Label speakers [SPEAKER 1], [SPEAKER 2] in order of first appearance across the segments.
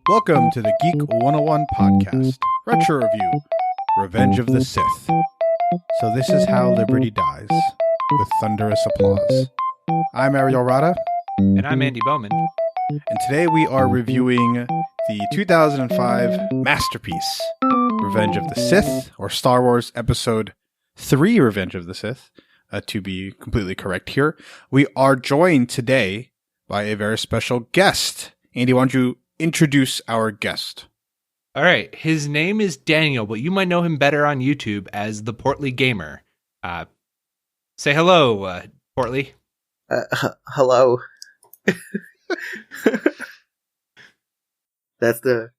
[SPEAKER 1] Welcome to the Geek 101 podcast, Retro Review, Revenge of the Sith. So this is how Liberty dies, with thunderous applause. I'm Ariel Rada.
[SPEAKER 2] And I'm Andy Bowman.
[SPEAKER 1] And today we are reviewing the 2005 masterpiece, Revenge of the Sith, or Star Wars Episode 3, Revenge of the Sith, to be completely correct here. We are joined today by a very special guest. Andy, why don't you introduce our guest?
[SPEAKER 2] All right. His name is Daniel, but you might know him better on YouTube as the Portly Gamer. Say hello, Portly.
[SPEAKER 3] Hello. That's the.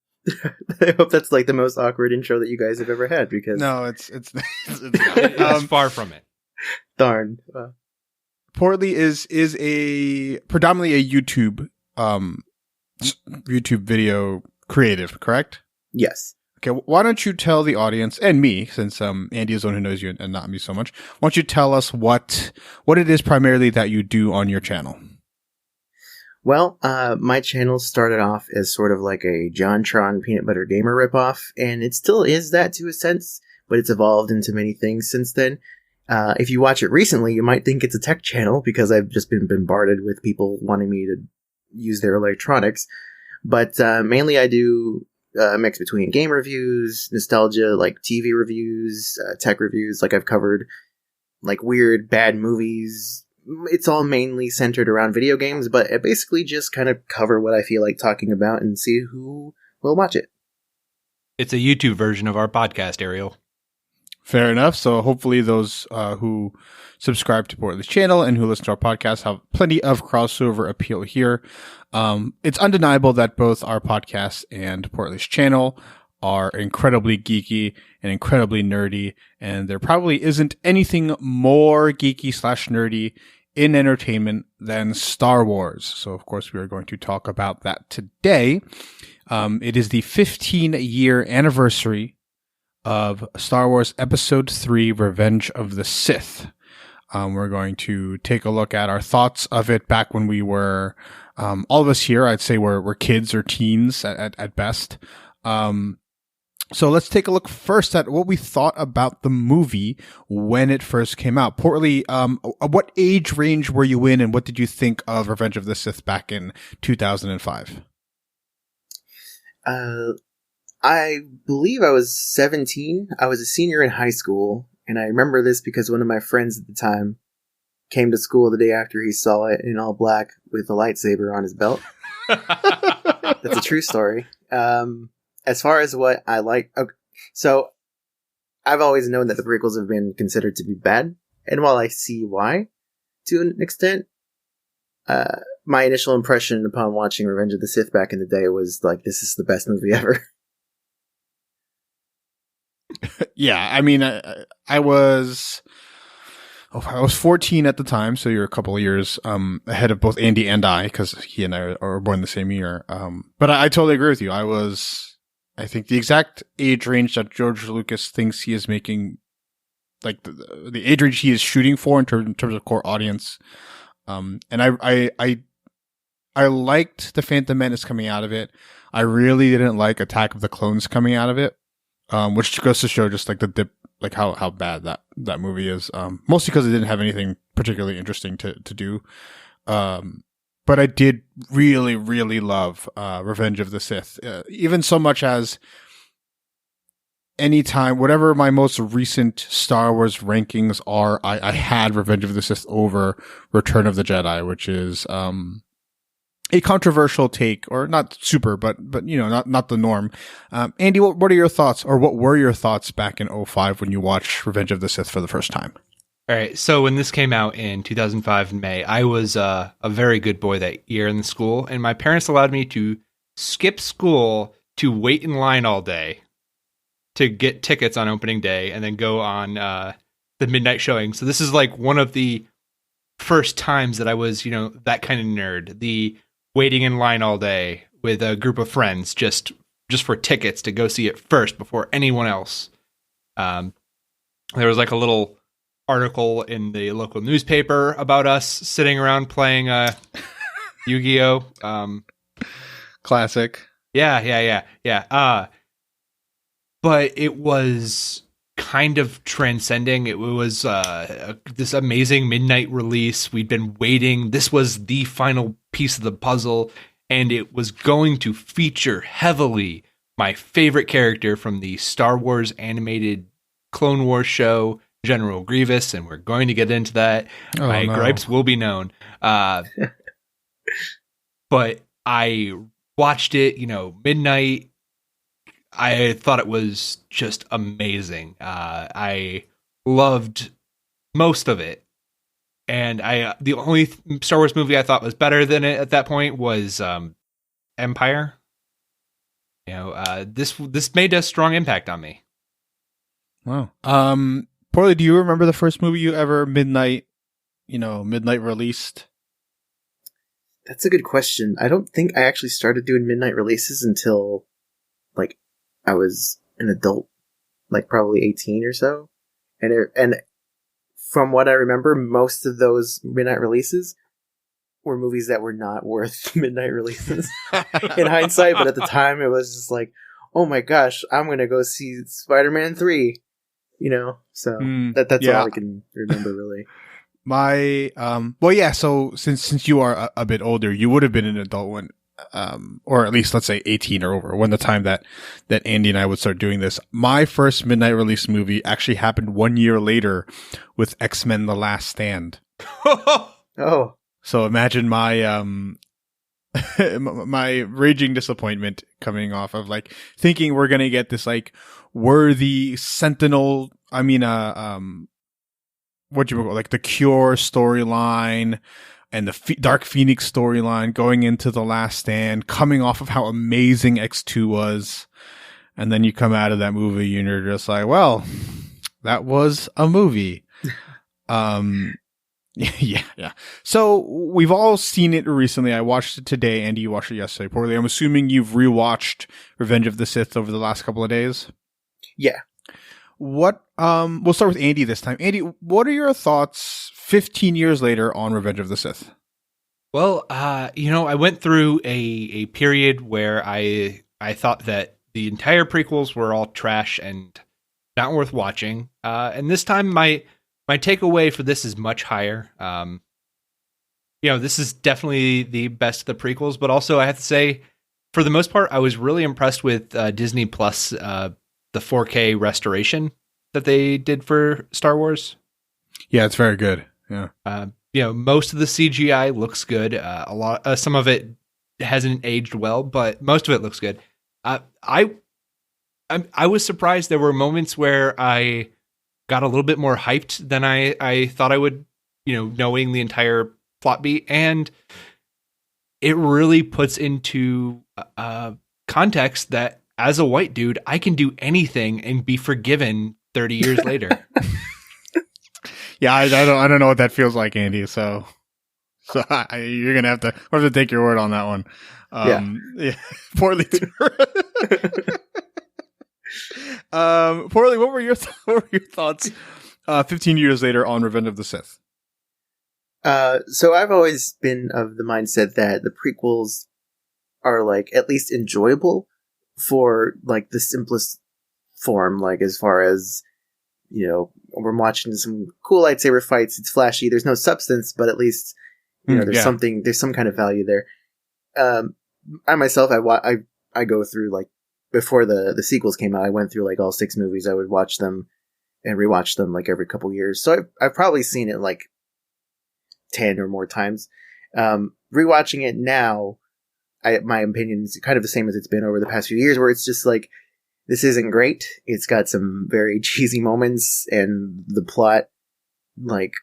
[SPEAKER 3] I hope that's like the most awkward intro that you guys have ever had, because
[SPEAKER 1] No, it's
[SPEAKER 2] It's far from it.
[SPEAKER 3] darn.
[SPEAKER 1] Portly is a predominantly a YouTube video creative, correct?
[SPEAKER 3] Yes.
[SPEAKER 1] Okay, why don't you tell the audience and me, since Andy is the one who knows you and not me so much. Why don't you tell us what it is primarily that you do on your channel?
[SPEAKER 3] Well, my channel started off as sort of like a JonTron Peanut Butter Gamer ripoff, and it still is that to a sense, but it's evolved into many things since then. If you watch it recently, you might think it's a tech channel because I've just been bombarded with people wanting me to use their electronics. But mainly I do a mix between game reviews, nostalgia, like TV reviews, tech reviews. Like I've covered like weird, bad movies. It's all mainly centered around video games, but I basically just kind of cover what I feel like talking about and see who will watch it.
[SPEAKER 2] It's a YouTube version of our podcast, Ariel.
[SPEAKER 1] Fair enough. So hopefully those who subscribe to Portly's channel and who listen to our podcast have plenty of crossover appeal here. It's undeniable that both our podcast and Portly's channel are incredibly geeky and incredibly nerdy, and there probably isn't anything more geeky / nerdy in entertainment than Star Wars. So of course we are going to talk about that today. It is the 15-year anniversary of Star Wars Episode 3, Revenge of the Sith. We're going to take a look at our thoughts of it back when we were, all of us here, I'd say we're kids or teens at best. So let's take a look first at what we thought about the movie when it first came out. Portly, what age range were you in, and what did you think of Revenge of the Sith back in 2005?
[SPEAKER 3] I believe I was 17. I was a senior in high school, and I remember this because one of my friends at the time came to school the day after he saw it in all black with a lightsaber on his belt. That's a true story. As far as what I like, okay, so I've always known that the prequels have been considered to be bad, and while I see why, to an extent, my initial impression upon watching Revenge of the Sith back in the day was like, this is the best movie ever.
[SPEAKER 1] Yeah, I mean, I was 14 at the time, so you're a couple of years ahead of both Andy and I, because he and I are born the same year. But I totally agree with you. I think the exact age range that George Lucas thinks he is making, like the age range he is shooting for in terms of core audience. And I liked The Phantom Menace coming out of it. I really didn't like Attack of the Clones coming out of it. Which goes to show just like the dip, like how bad that movie is. Mostly because it didn't have anything particularly interesting to do. But I did really, really love Revenge of the Sith. Even so much as anytime, whatever my most recent Star Wars rankings are, I had Revenge of the Sith over Return of the Jedi, which is a controversial take, or not super, but you know, not the norm. Andy, what are your thoughts, or what were your thoughts back in 2005 when you watched Revenge of the Sith for the first time?
[SPEAKER 2] All right. So when this came out in 2005 in May, I was a very good boy that year in the school, and my parents allowed me to skip school to wait in line all day to get tickets on opening day and then go on the midnight showing. So this is like one of the first times that I was, you know, that kind of nerd. The waiting in line all day with a group of friends just for tickets to go see it first before anyone else. There was like a little article in the local newspaper about us sitting around playing Yu-Gi-Oh!
[SPEAKER 1] Classic.
[SPEAKER 2] Yeah. But it was kind of transcending. It was this amazing midnight release. We'd been waiting. This was the final piece of the puzzle, and it was going to feature heavily my favorite character from the Star Wars animated Clone Wars show, General Grievous, and we're going to get into that. My gripes will be known. But I watched it, midnight. I thought it was just amazing. I loved most of it. And the only Star Wars movie I thought was better than it at that point was Empire. This made a strong impact on me.
[SPEAKER 1] Wow. Portly, do you remember the first movie you ever midnight released?
[SPEAKER 3] That's a good question. I don't think I actually started doing midnight releases until like I was an adult, like probably 18 or so. And from what I remember, most of those midnight releases were movies that were not worth midnight releases in hindsight. But at the time, it was just like, oh my gosh, I'm going to go see Spider-Man 3, So that's all I can remember, really.
[SPEAKER 1] So since you are a bit older, you would have been an adult when, or at least let's say 18 or over, when the time that Andy and I would start doing this. My first midnight release movie actually happened 1 year later with X-Men: The Last Stand.
[SPEAKER 3] Oh.
[SPEAKER 1] So imagine my my raging disappointment coming off of like thinking we're going to get this like worthy Sentinel, what you call like the Cure storyline and the Dark Phoenix storyline going into The Last Stand, coming off of how amazing X2 was. And then you come out of that movie and you're just like, well, that was a movie. Yeah. So we've all seen it recently. I watched it today. Andy, you watched it yesterday. Poorly. I'm assuming you've rewatched Revenge of the Sith over the last couple of days.
[SPEAKER 3] Yeah.
[SPEAKER 1] We'll start with Andy this time. Andy, what are your thoughts 15 years later on Revenge of the Sith?
[SPEAKER 2] Well, I went through a period where I thought that the entire prequels were all trash and not worth watching. And this time my takeaway for this is much higher. This is definitely the best of the prequels, but also I have to say, for the most part, I was really impressed with Disney Plus, the 4K restoration that they did for Star Wars. Yeah,
[SPEAKER 1] it's very good. Yeah.
[SPEAKER 2] Most of the CGI looks good. Some of it hasn't aged well, but most of it looks good. I was surprised there were moments where I got a little bit more hyped than I thought I would, knowing the entire plot beat. And it really puts into context that as a white dude, I can do anything and be forgiven 30 years later.
[SPEAKER 1] Yeah, I don't know what that feels like, Andy. So you're gonna have to take your word on that one. Yeah. Poorly. Poorly. What were your thoughts 15 years later on Revenge of the Sith?
[SPEAKER 3] So I've always been of the mindset that the prequels are like at least enjoyable for like the simplest form, like as far as, we're watching some cool lightsaber fights, it's flashy, there's no substance, but at least, there's some kind of value there. I myself, I go through like, before the sequels came out, I went through like all 6 movies. I would watch them and rewatch them like every couple years. So I've probably seen it like 10 or more times. Rewatching it now, my opinion is kind of the same as it's been over the past few years, where it's just like, this isn't great. It's got some very cheesy moments, and the plot, like,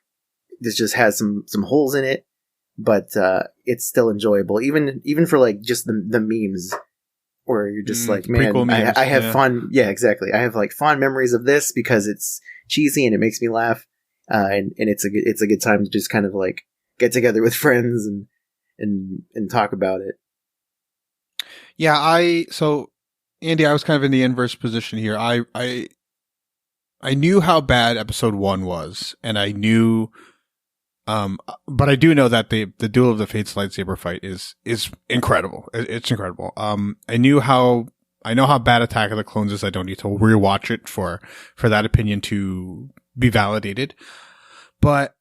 [SPEAKER 3] this just has some holes in it, but it's still enjoyable, even for like just the memes, where you're just like, man, I have fun. Yeah, exactly. I have like fond memories of this because it's cheesy and it makes me laugh, and it's a good time to just kind of like get together with friends and talk about it.
[SPEAKER 1] Yeah, so Andy, I was kind of in the inverse position here. I knew how bad episode 1 was, and I knew But I do know that the Duel of the Fates lightsaber fight is incredible. It's incredible. I know how bad Attack of the Clones is. I don't need to rewatch it for that opinion to be validated. But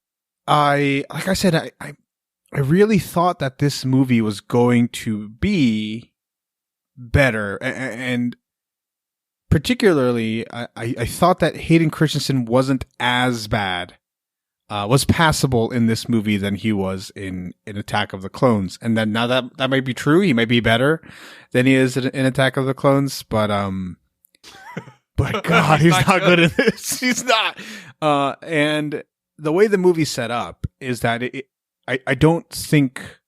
[SPEAKER 1] like I said, I really thought that this movie was going to be better, and particularly, I thought that Hayden Christensen wasn't as bad, was passable in this movie than he was in Attack of the Clones. And then now that might be true. He might be better than he is in Attack of the Clones, but God, he's not good at this. He's not. And the way the movie's set up is that I don't think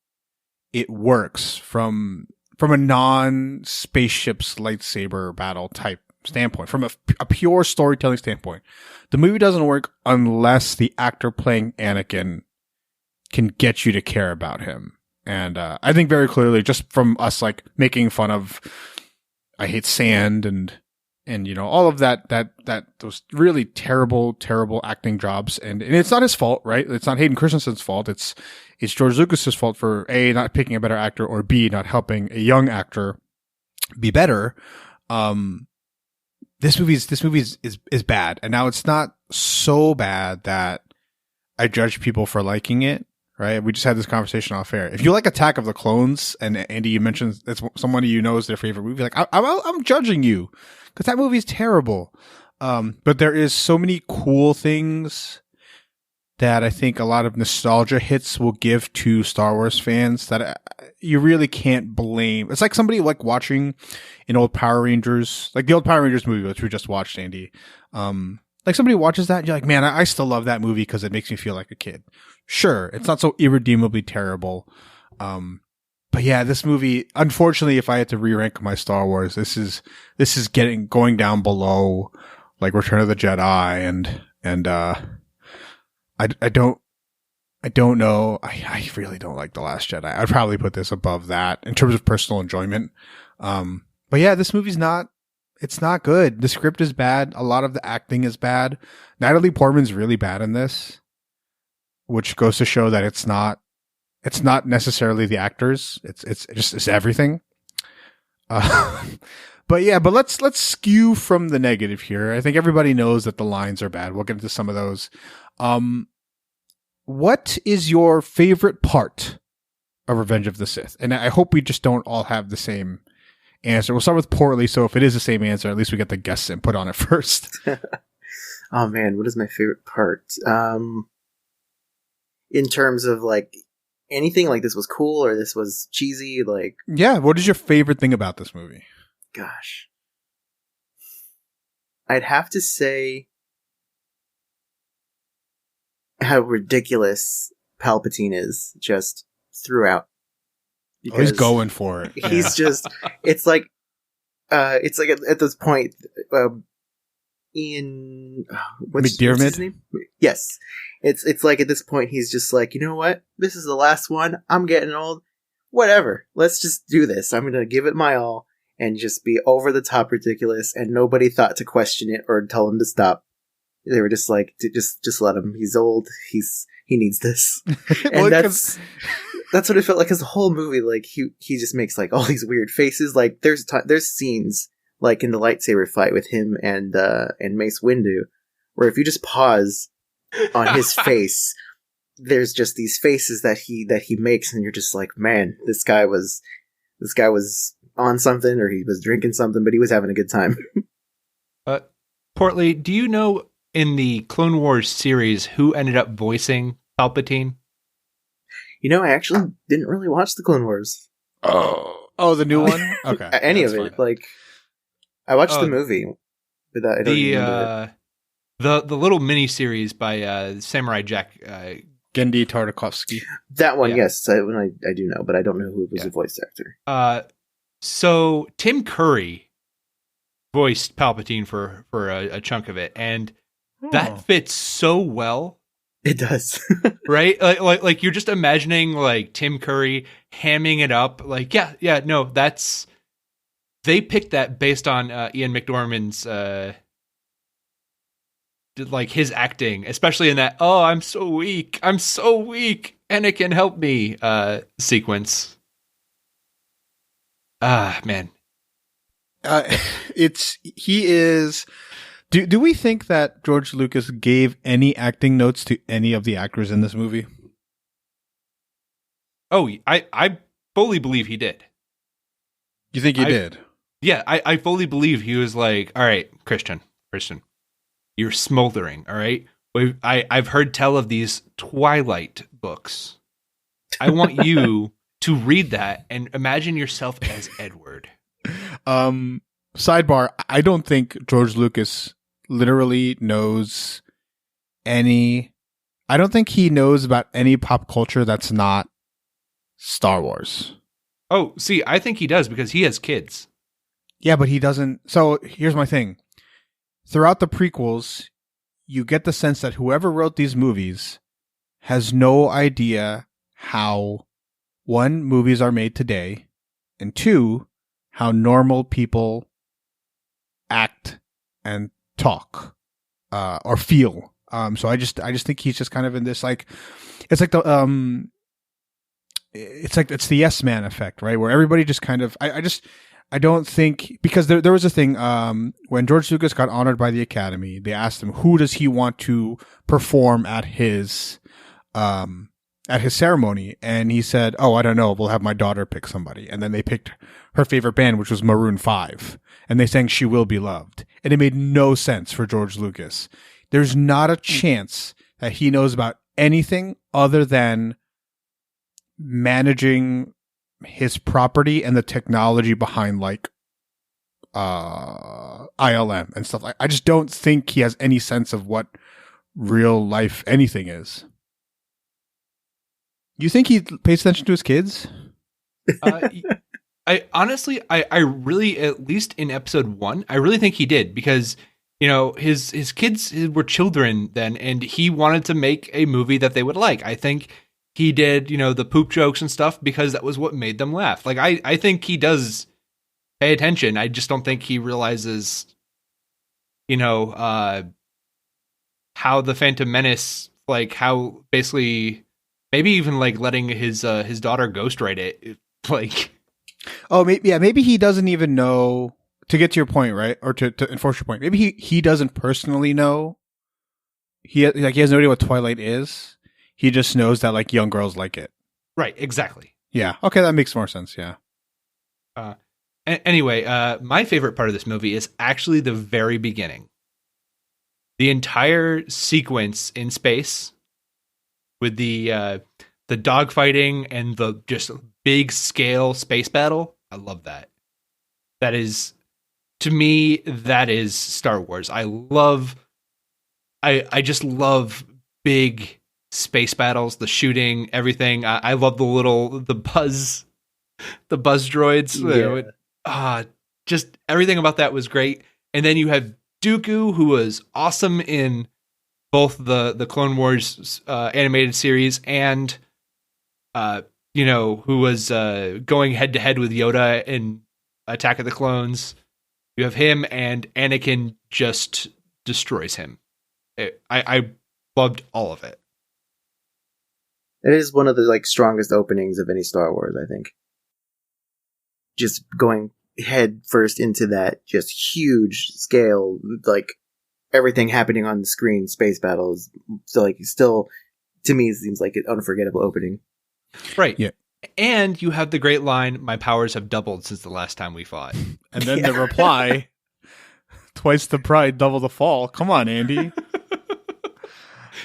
[SPEAKER 1] it works from a non-spaceships lightsaber battle type standpoint, from a pure storytelling standpoint. The movie doesn't work unless the actor playing Anakin can get you to care about him. And I think very clearly, just from us like making fun of I hate sand and all of that those really terrible acting jobs, and it's not his fault, right? It's not Hayden Christensen's fault. It's George Lucas's fault for A, not picking a better actor, or B, not helping a young actor be better. This movie is bad, and now it's not so bad that I judge people for liking it. Right? We just had this conversation off air. If you like Attack of the Clones, and Andy, you mentioned that's somebody you know is their favorite movie, like I'm judging you because that movie is terrible. But there is so many cool things that I think a lot of nostalgia hits will give to Star Wars fans that you really can't blame. It's like somebody like watching an old Power Rangers, like the old Power Rangers movie, which we just watched, Andy. Like somebody watches that and you're like, man, I still love that movie because it makes me feel like a kid. Sure, it's not so irredeemably terrible. But yeah, this movie, unfortunately, if I had to re-rank my Star Wars, this is going down below like Return of the Jedi and I don't know. I really don't like The Last Jedi. I'd probably put this above that in terms of personal enjoyment. But yeah, this movie's it's not good. The script is bad. A lot of the acting is bad. Natalie Portman's really bad in this, which goes to show that it's not necessarily the actors. It's everything. But let's skew from the negative here. I think everybody knows that the lines are bad. We'll get into some of those. What is your favorite part of Revenge of the Sith? And I hope we just don't all have the same answer. We'll start with Portly, so if it is the same answer, at least we get the guest's input on it first.
[SPEAKER 3] Oh man, what is my favorite part? In terms of like anything, like this was cool or this was cheesy, like
[SPEAKER 1] yeah, what is your favorite thing about this movie?
[SPEAKER 3] Gosh. I'd have to say how ridiculous Palpatine is just throughout.
[SPEAKER 1] He's going for it.
[SPEAKER 3] He's just, it's like at this point, Ian, what's his name? Yes. It's like at this point, he's just like, you know what? This is the last one. I'm getting old. Whatever. Let's just do this. I'm going to give it my all and just be over the top ridiculous. And nobody thought to question it or tell him to stop. They were just like, just let him. He's old. He needs this. And that's what it felt like as a whole movie. Like he just makes like all these weird faces. Like there's scenes like in the lightsaber fight with him and Mace Windu, where if you just pause on his face, there's just these faces that he makes, and you're just like, man, this guy was on something, or he was drinking something, but he was having a good time.
[SPEAKER 2] Portly, do you know in the Clone Wars series who ended up voicing Palpatine?
[SPEAKER 3] You know, I actually didn't really watch the Clone Wars.
[SPEAKER 1] Oh, the new one? Okay.
[SPEAKER 3] Any of it. Fine. Like, I watched the movie, but I don't remember it.
[SPEAKER 2] The little mini series by Samurai Jack,
[SPEAKER 1] Genndy Tartakovsky.
[SPEAKER 3] That one, yes, I do know, but I don't know who was the voice actor.
[SPEAKER 2] So Tim Curry voiced Palpatine for a chunk of it, and that fits so well.
[SPEAKER 3] It does,
[SPEAKER 2] right? Like you're just imagining like Tim Curry hamming it up. Like, yeah, no, that's they picked that based on Ian McDormand's like his acting, especially in that "Oh, I'm so weak, Anakin, help me" sequence. Man.
[SPEAKER 1] He is. Do we think that George Lucas gave any acting notes to any of the actors in this movie?
[SPEAKER 2] Oh, I fully believe he did.
[SPEAKER 1] You think he did?
[SPEAKER 2] Yeah, I fully believe he was like, all right, Christian, you're smoldering, all right? I've heard tell of these Twilight books. I want you to read that and imagine yourself as Edward.
[SPEAKER 1] Sidebar, I don't think George Lucas literally knows I don't think he knows about any pop culture that's not Star Wars.
[SPEAKER 2] Oh, see, I think he does because he has kids.
[SPEAKER 1] Yeah, but he doesn't. So here's my thing. Throughout the prequels, you get the sense that whoever wrote these movies has no idea how, one, movies are made today, and two, how normal people act and talk or feel. So I just think he's just kind of in this, like, it's like it's the yes man effect, right? Where everybody just kind of I don't think, because there was a thing when George Lucas got honored by the Academy, they asked him who does he want to perform at his ceremony, and he said, "Oh, I don't know. We'll have my daughter pick somebody." And then they picked her favorite band, which was Maroon 5, and they sang "She Will Be Loved," and it made no sense for George Lucas. There's not a chance that he knows about anything other than managing his property and the technology behind, like, ILM and stuff. I just don't think he has any sense of what real life anything is. You think he pays attention to his kids?
[SPEAKER 2] I honestly, I really, at least in episode 1, I really think he did, because, you know, his kids were children then, and he wanted to make a movie that they would like. I think he did, you know, the poop jokes and stuff because that was what made them laugh. Like, I think he does pay attention. I just don't think he realizes, you know, how the Phantom Menace, like, how basically maybe even like letting his daughter ghostwrite it, like.
[SPEAKER 1] Oh, maybe he doesn't even know, to get to your point, right? Or to enforce your point. Maybe he doesn't personally know. He has no idea what Twilight is. He just knows that, like, young girls like it.
[SPEAKER 2] Right, exactly.
[SPEAKER 1] Yeah. Okay, that makes more sense, yeah.
[SPEAKER 2] Anyway, my favorite part of this movie is actually the very beginning. The entire sequence in space with the dogfighting and the just big scale space battle. I love that. That is, to me, that is Star Wars. I just love big space battles, the shooting, everything. I love the buzz droids.
[SPEAKER 3] Yeah.
[SPEAKER 2] Just everything about that was great. And then you have Dooku, who was awesome in both the Clone Wars animated series and who was going head to head with Yoda in Attack of the Clones. You have him, and Anakin just destroys him. I loved all of it.
[SPEAKER 3] It is one of the strongest openings of any Star Wars, I think. Just going head first into that just huge scale, everything happening on the screen, space battles. So still, to me, it seems like an unforgettable opening.
[SPEAKER 2] Right.
[SPEAKER 1] Yeah.
[SPEAKER 2] And you have the great line, "My powers have doubled since the last time we fought."
[SPEAKER 1] And then the reply, "Twice the pride, double the fall." Come on, Andy.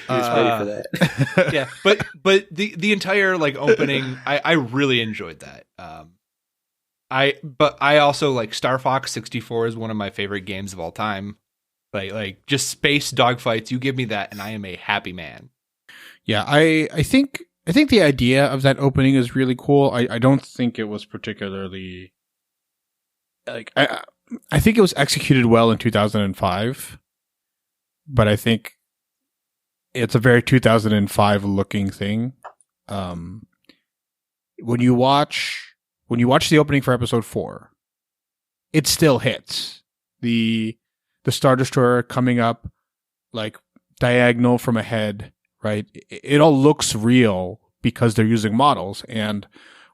[SPEAKER 3] He was ready for that.
[SPEAKER 2] Yeah, but the entire opening, I really enjoyed that. I also Star Fox 64 is one of my favorite games of all time. Like just space dogfights, you give me that, and I am a happy man.
[SPEAKER 1] Yeah, I think the idea of that opening is really cool. I don't think it was particularly I think it was executed well in 2005, but I think it's a very 2005 looking thing. When you watch the opening for episode 4, it still hits. The Star Destroyer coming up diagonal from a head, right? It all looks real because they're using models. And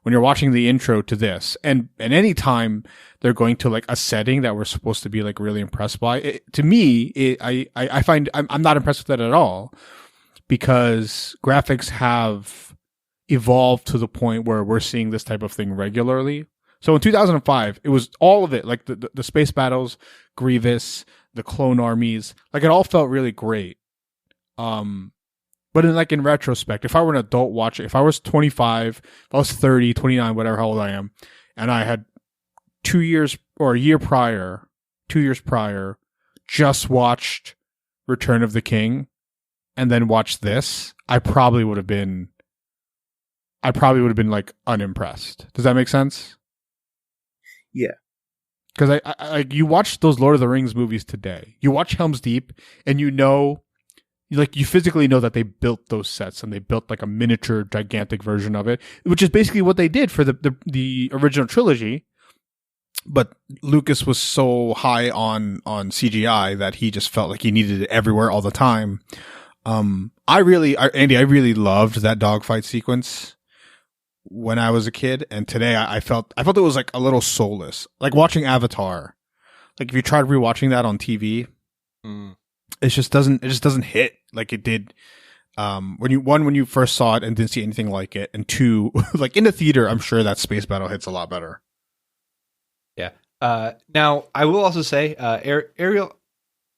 [SPEAKER 1] when you're watching the intro to this, and any time they're going to like a setting that we're supposed to be like really impressed by, to me, I find I'm not impressed with that at all, because graphics have evolved to the point where we're seeing this type of thing regularly. So in 2005, it was all of it, like the space battles, Grievous, the clone armies, like it all felt really great. But in retrospect, if I were an adult watching, if I was 25, if I was 30, 29, whatever, how old I am, and I had 2 years or a year prior, 2 years prior, just watched Return of the King and then watched this, I probably would have been like unimpressed. Does that make sense?
[SPEAKER 3] Yeah.
[SPEAKER 1] Because I you watch those Lord of the Rings movies today, you watch Helm's Deep, and you physically know that they built those sets and they built like a miniature gigantic version of it, which is basically what they did for the original trilogy. But Lucas was so high on CGI that he just felt like he needed it everywhere all the time. Andy, I really loved that dogfight sequence when I was a kid, and today I felt it was like a little soulless, like watching Avatar. Like if you tried rewatching that on TV, it just doesn't hit like it did when you first saw it and didn't see anything like it, and two, like in the theater, I'm sure that space battle hits a lot better.
[SPEAKER 2] Yeah. Now I will also say, Ariel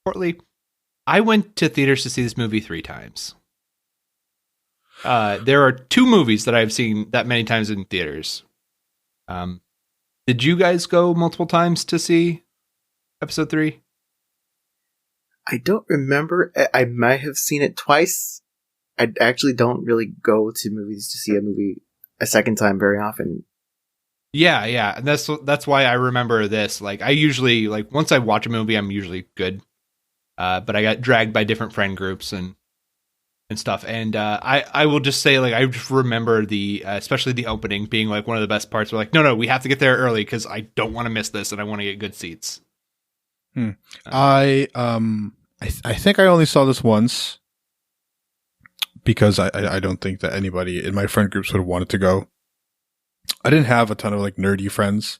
[SPEAKER 2] Portly, I went to theaters to see this movie 3 times. There are 2 movies that I've seen that many times in theaters. Did you guys go multiple times to see episode 3?
[SPEAKER 3] I don't remember. I might have seen it twice. I actually don't really go to movies to see a movie a second time very often.
[SPEAKER 2] Yeah. And that's why I remember this. Like I usually, like once I watch a movie, I'm usually good. But I got dragged by different friend groups and stuff. And I will just say, like, I just remember especially the opening being like one of the best parts. We're like, no, we have to get there early because I don't want to miss this and I want to get good seats.
[SPEAKER 1] I think I only saw this once because I don't think that anybody in my friend groups would have wanted to go. I didn't have a ton of like nerdy friends.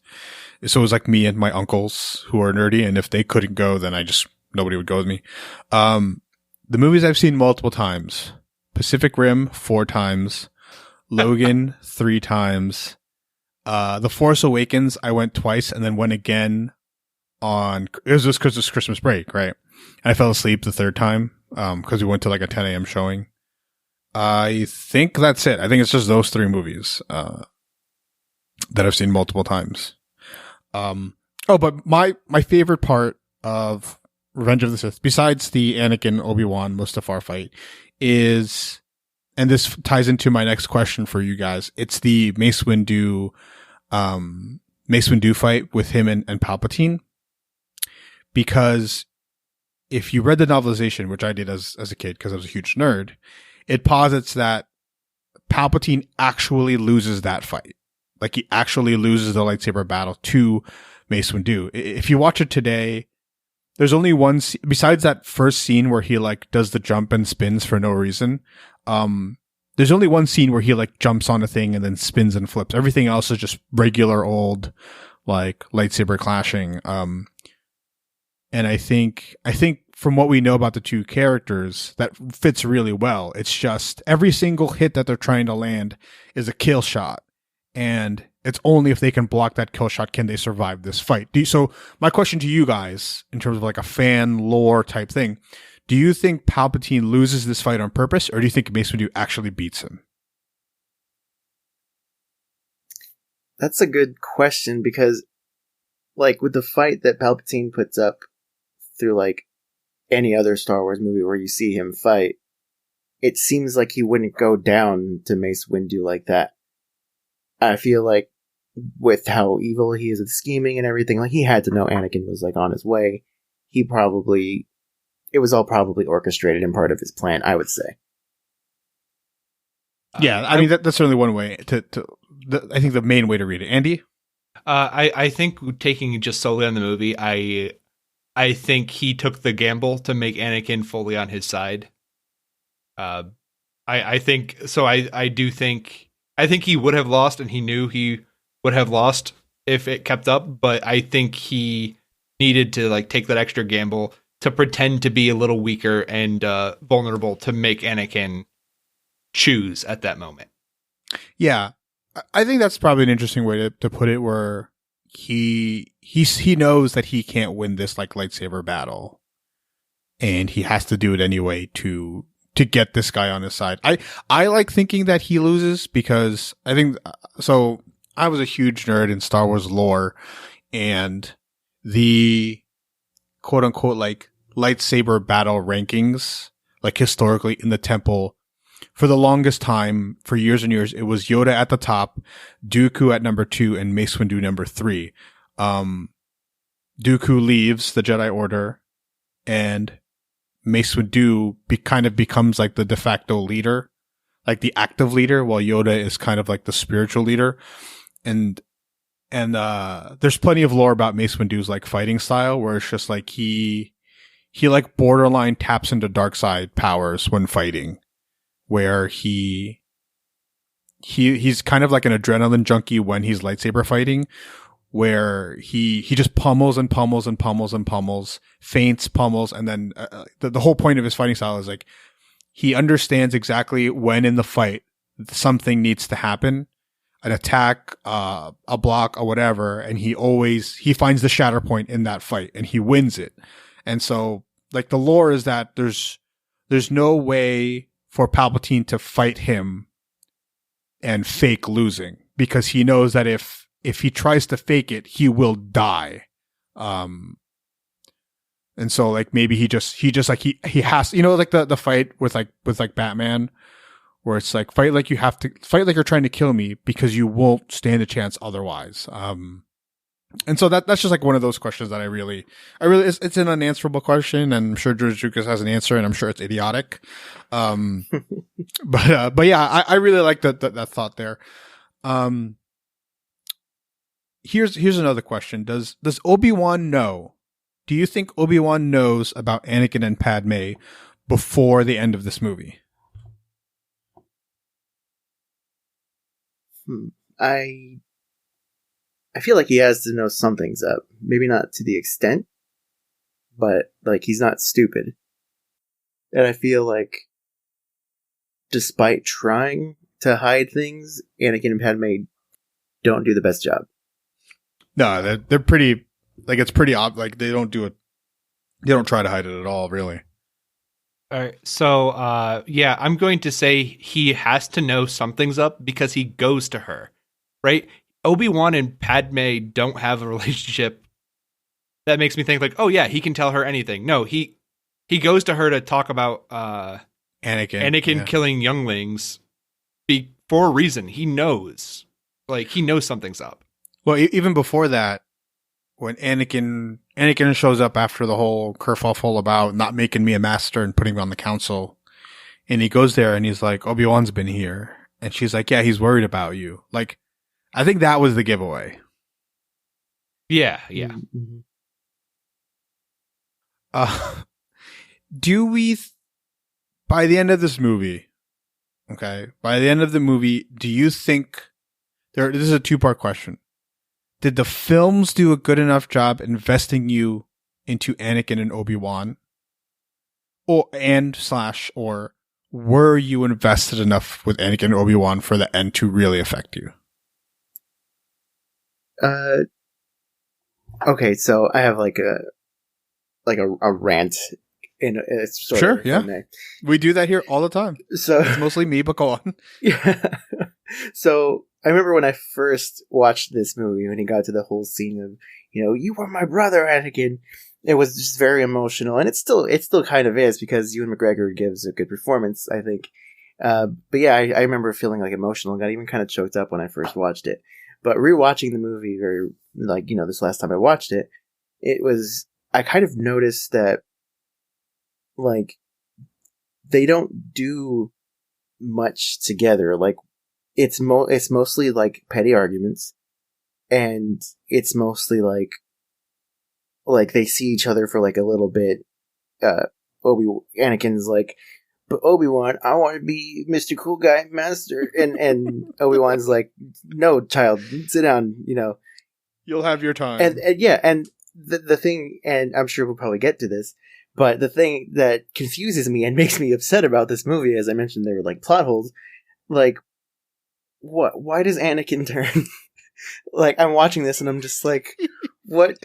[SPEAKER 1] So it was like me and my uncles who are nerdy. And if they couldn't go, then nobody would go with me. The movies I've seen multiple times: Pacific Rim 4 times, Logan 3 times, The Force Awakens I went twice and then went again it was just because it's Christmas break, right? And I fell asleep the 3rd time because we went to like a 10 a.m. showing. I think that's it. I think it's just those 3 movies that I've seen multiple times. But my favorite part of Revenge of the Sith, besides the Anakin, Obi-Wan, Mustafar fight, is, and this ties into my next question for you guys, it's the Mace Windu fight with him and Palpatine. Because if you read the novelization, which I did as a kid because I was a huge nerd, it posits that Palpatine actually loses that fight. Like he actually loses the lightsaber battle to Mace Windu. If you watch it today, there's only one, besides that first scene where he like does the jump and spins for no reason. There's only one scene where he like jumps on a thing and then spins and flips. Everything else is just regular old like lightsaber clashing. And I think from what we know about the 2 characters, that fits really well. It's just every single hit that they're trying to land is a kill shot. And it's only if they can block that kill shot can they survive this fight. So my question to you guys, in terms of like a fan lore type thing, do you think Palpatine loses this fight on purpose, or do you think Mace Windu actually beats him?
[SPEAKER 3] That's a good question, because like with the fight that Palpatine puts up through like any other Star Wars movie where you see him fight, it seems like he wouldn't go down to Mace Windu like that. I feel like with how evil he is with scheming and everything, like he had to know Anakin was like on his way. It was all probably orchestrated and part of his plan, I would say.
[SPEAKER 1] Yeah, I mean that's certainly one way I think the main way to read it. Andy?
[SPEAKER 2] I think taking just solely on the movie, I think he took the gamble to make Anakin fully on his side. I think so. I do think he would have lost, and he knew he would have lost if it kept up. But I think he needed to like take that extra gamble to pretend to be a little weaker and vulnerable to make Anakin choose at that moment.
[SPEAKER 1] Yeah, I think that's probably an interesting way to put it. Where he knows that he can't win this like lightsaber battle, and he has to do it anyway to get this guy on his side. I like thinking that he loses because I think so. I was a huge nerd in Star Wars lore, and the quote unquote like lightsaber battle rankings, like historically in the temple, for the longest time, for years and years, it was Yoda at the top, Dooku at number 2, and Mace Windu number 3. Dooku leaves the Jedi Order, and Mace Windu kind of becomes like the de facto leader, like the active leader, while Yoda is kind of like the spiritual leader. And there's plenty of lore about Mace Windu's like fighting style, where it's just like he like borderline taps into dark side powers when fighting, where he's kind of like an adrenaline junkie when he's lightsaber fighting, where he just pummels and pummels and pummels and pummels, feints, pummels, and then the whole point of his fighting style is like he understands exactly when in the fight something needs to happen, an attack, a block, or whatever, and he finds the shatter point in that fight and he wins it. And so like the lore is that there's no way for Palpatine to fight him and fake losing, because he knows that if he tries to fake it, he will die. And so like maybe he has, you know, like the fight with Batman, where it's like fight like you're trying to kill me because you won't stand a chance otherwise. And so that's just like one of those questions that I really, it's an unanswerable question, and I'm sure George Lucas has an answer, and I'm sure it's idiotic. But yeah, I really like that thought there. Here's another question. Does Obi-Wan know? Do you think Obi-Wan knows about Anakin and Padme before the end of this movie?
[SPEAKER 3] I feel like he has to know something's up. Maybe not to the extent, but like he's not stupid. And I feel like despite trying to hide things, Anakin and Padme don't do the best job.
[SPEAKER 1] No, they're pretty, like it's pretty like they don't do it. They don't try to hide it at all, really.
[SPEAKER 2] All right. So, yeah, I'm going to say he has to know something's up because he goes to her, right? Obi-Wan and Padme don't have a relationship. That makes me think like, oh yeah, he can tell her anything. No, he goes to her to talk about Anakin killing younglings for a reason. He knows something's up.
[SPEAKER 1] Well, even before that, when Anakin shows up after the whole kerfuffle about not making me a master and putting me on the council, and he goes there and he's like, Obi-Wan's been here, and she's like, yeah, he's worried about you. Like, I think that was the giveaway.
[SPEAKER 2] Yeah.
[SPEAKER 3] Mm-hmm.
[SPEAKER 1] Do we, by the end of this movie, do you think this is a 2-part question. Did the films do a good enough job investing you into Anakin and Obi-Wan? Or were you invested enough with Anakin and Obi-Wan for the end to really affect you?
[SPEAKER 3] Okay, so I have like a rant in sort
[SPEAKER 1] sure,
[SPEAKER 3] of,
[SPEAKER 1] yeah. We do that here all the time.
[SPEAKER 3] So
[SPEAKER 1] it's mostly me, but go on.
[SPEAKER 3] Yeah. So I remember when I first watched this movie, when he got to the whole scene of, you were my brother, Anakin. It was just very emotional, and it still kind of is, because Ewan McGregor gives a good performance, I think. But yeah, I remember feeling like emotional and got even kind of choked up when I first watched it. But rewatching the movie, or like, this last time I watched it, I kind of noticed that, like, they don't do much together. Like, it's mostly like petty arguments, and it's mostly like they see each other for like a little bit. Anakin's like, but Obi-Wan, I want to be Mr. Cool Guy Master. And Obi-Wan's like, no, child, sit down,
[SPEAKER 1] You'll have your time.
[SPEAKER 3] And the thing, and I'm sure we'll probably get to this, but the thing that confuses me and makes me upset about this movie, as I mentioned, there were like plot holes. Like, why does Anakin turn? Like, I'm watching this and I'm just like, what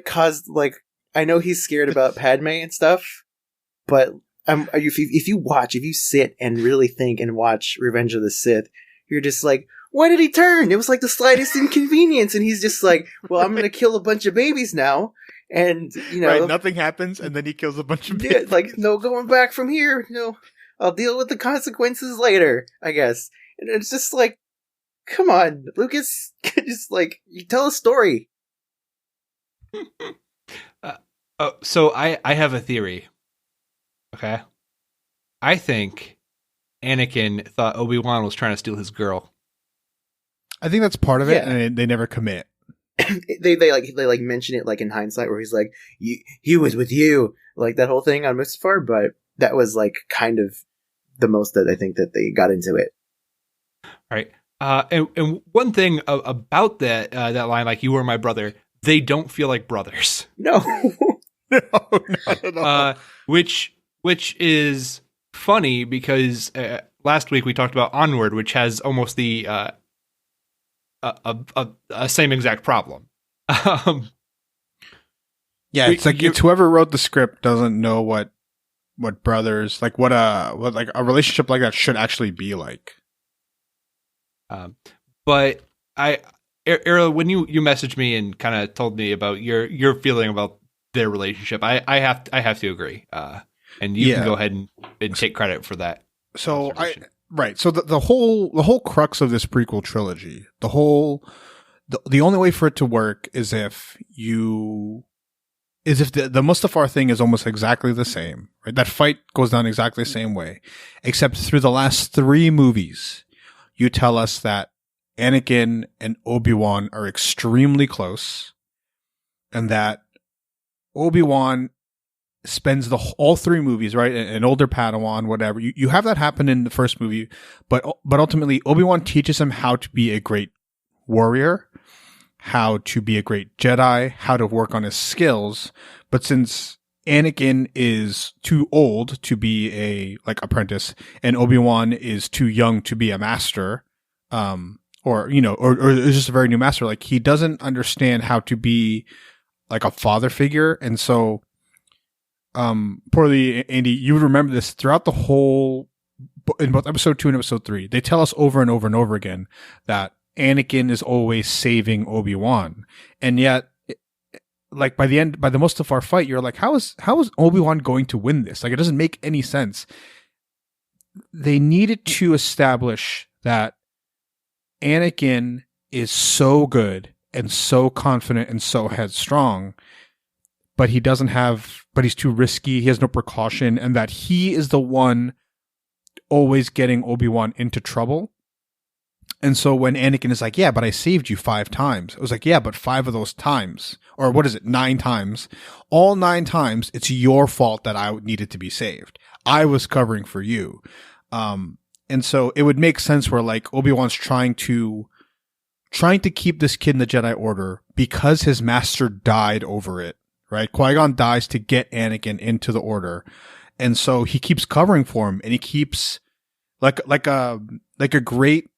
[SPEAKER 3] caused, like, I know he's scared about Padme and stuff, but if you sit and really think and watch Revenge of the Sith, you're just like, why did he turn? It was like the slightest inconvenience, and he's just like, well, I'm gonna kill a bunch of babies now, and
[SPEAKER 1] right, nothing happens, and then he kills a bunch of babies.
[SPEAKER 3] Like, no going back from here. I'll deal with the consequences later, I guess. And it's just like, come on, Lucas, just like, you tell a story.
[SPEAKER 2] So I have a theory. Okay. I think Anakin thought Obi-Wan was trying to steal his girl.
[SPEAKER 1] I think that's part of it, and they never commit.
[SPEAKER 3] they mention it like in hindsight, where he's like, he was with you, like that whole thing on Mustafar, but that was like kind of the most that I think that they got into it.
[SPEAKER 2] Right. And one thing about that line, like, you were my brother, they don't feel like brothers.
[SPEAKER 3] No.
[SPEAKER 1] No, not at all.
[SPEAKER 2] Which is funny because last week we talked about Onward, which has almost the a same exact problem.
[SPEAKER 1] Yeah, it's whoever wrote the script doesn't know what brothers, like what like a relationship like that should actually be like.
[SPEAKER 2] But Errol, when you messaged me and kind of told me about your feeling about their relationship, I have to agree. And you can go ahead and take credit for that.
[SPEAKER 1] So So the whole crux of this prequel trilogy, the only way for it to work is if the Mustafar thing is almost exactly the same, right? That fight goes down exactly the same way, except through the last 3 movies, you tell us that Anakin and Obi-Wan are extremely close, and that Obi-Wan spends all 3 movies, right? An older Padawan, whatever. You have that happen in the first movie, but ultimately Obi-Wan teaches him how to be a great warrior, how to be a great Jedi, how to work on his skills. But since Anakin is too old to be a apprentice, and Obi-Wan is too young to be a master, or is just a very new master, like, he doesn't understand how to be like a father figure. And so poorly, Andy, you would remember this throughout the whole, in both episode 2 and episode 3, they tell us over and over and over again that Anakin is always saving Obi-Wan. And yet, like, by the Mustafar fight, you're like, how is Obi-Wan going to win this? Like, it doesn't make any sense. They needed to establish that Anakin is so good and so confident and so headstrong, but he's too risky, he has no precaution, and that he is the one always getting Obi-Wan into trouble. And so when Anakin is like, yeah, but I saved you 5 times. I was like, yeah, but 5 of those times, or what is it, 9 times, all 9 times, it's your fault that I needed to be saved. I was covering for you. And so it would make sense where, like, Obi-Wan's trying to keep this kid in the Jedi Order because his master died over it, right? Qui-Gon dies to get Anakin into the Order. And so he keeps covering for him, and he keeps like a great,